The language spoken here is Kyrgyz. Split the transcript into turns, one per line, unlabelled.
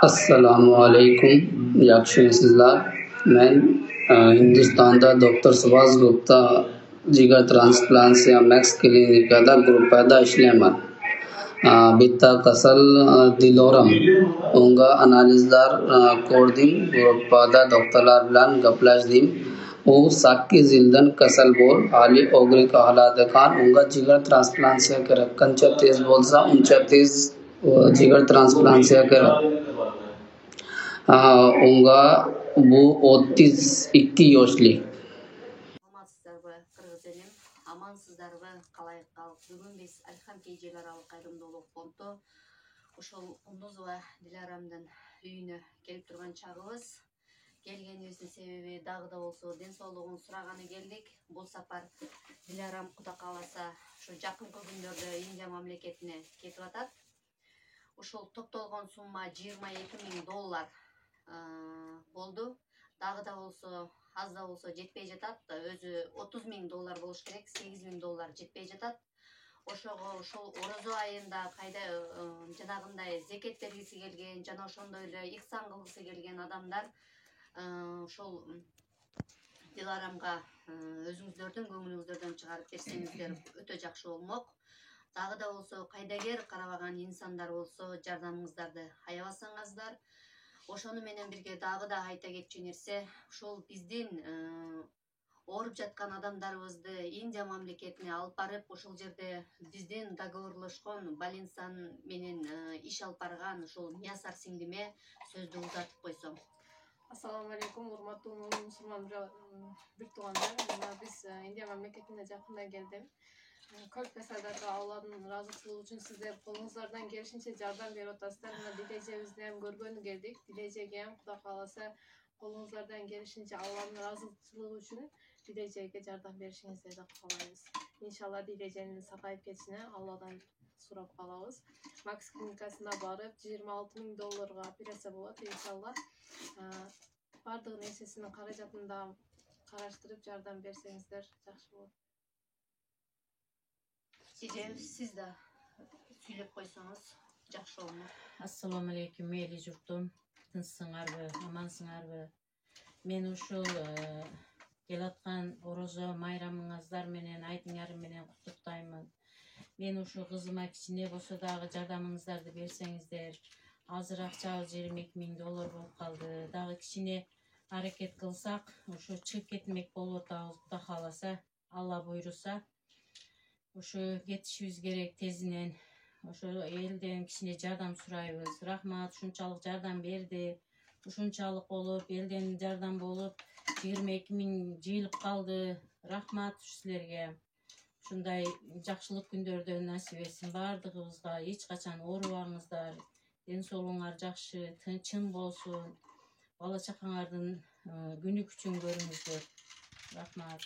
Assalomu alaykum, yaxshimisizlar? Men Hindistonda Dr. Subhas Gupta jigar transplantatsiya Max klinikada gruppada ishlayman. Bitta kasal Diloram. Unga analizlar ko'rdim, gruppada doktorlar bilan gaplashdim. U 8 yildan kasal bor, hali og'riq holati ekan. Unga jigar transplantatsiya kerak. Qancha tez bo'lsa, uncha tez jigar transplantatsiya kerak. Unga bu 32 yoshli.
Амансыздарбы, кыргыз элим? Амансыздарбы, калайык калып? Бүгүн биз Алихан Кейжелер алып кайрымдуулук фонду ушул Кундузова Дилярамдын үйүнө келип турган чагыбыз. Келгенибиздин себеби дагы да болсо ден соолугун сураганы келдик. Бул сапар Дилярам Кудай кааласа ушу жакынкы күндөрдө Индия мамлекетине кетип атат. Ушул топтолгон сумма $22,000 болду. Дагы да болсо аз да болсо жетпей жатат. Өзү $30,000 болуш керек, $8,000 жетпей жатат. Ошого ушул орозо айында кайда жанагындай зекет бергиси келген, жана ошондой эле ихсан кылгысы келген адамдар ошол Диларамга өзүңүздөрдүн көңүлүңүздөрдөн чыгарып берсеңиздер өтө жакшы болмок. Дагы да болсо кайдагер карабаган инсандар болсо жардамыңыздарды аябасаңыздар. Ошону менен бирге дагы да айта кетчү нерсе, ушул биздин ооруп жаткан адамдарыбызды Индия мамлекетине алып барып, ошол жерде биздин договорлошкон больницанын менен иш алып барган ушул Миясар сиңдиме сөздү узатып койсом.
Assalamu alaikum, урматтуу мусулман бир туугандар. Биз Индия мамлекетине жакында келдим. Көп касалдарга Алладын ыраазычылыгы үчүн сиздер колуңуздардан келишинче жардам берип атасыздар. Мына Дилежебизди ham көргөнү келдик. Дилежеге ham Кудай кааласа колуңуздардан келишинче Алладын ыраазычылыгы үчүн Дилежеге жардам беришиңизди да каалайбыз. Иншалла Дилеженин сагайып кетишине Алладан сурап калабыз. Макс клиникасына барып $26,000 операция болот иншалла. Бардык нерсесинин каражатын да караштырып жардам берсеңиздер жакшы болот.
Siz de сүйлөп койсоңуз жакшы болмок.
Assalamu alaikum, meyli jurtum. Тынчсыңарбы, амансыңарбы? Мен ушул келаткан орозо майрамыңыздар менен, айтыңар менен куттуктаймын. Мен ушу кызыма кичине болсо дагы жардамыңыздарды берсеңиздер, азыр акчабыз $22,000 болуп калды. Дагы кичине аракет кылсак, ушу чыгып кетмек болуп атабыз, Кудай кааласа, Алла буйруса. Ошо кетишибиз керек тезинен. Ошо элден кичине жардам сурайбыз. Рахмат, ушунчалык жардам берди. Ушунчалык болуп, элден жардам болуп, 22,000 жыйылып калды. Рахмат силерге. Ушундай жакшылык күндөрдө насип этсин бардыгыбызга. Эч качан оорубаңыздар. Ден соолугуңар жакшы, чын болсун. Бала чакаңардын күнү күчүн көрүңүздөр. Рахмат.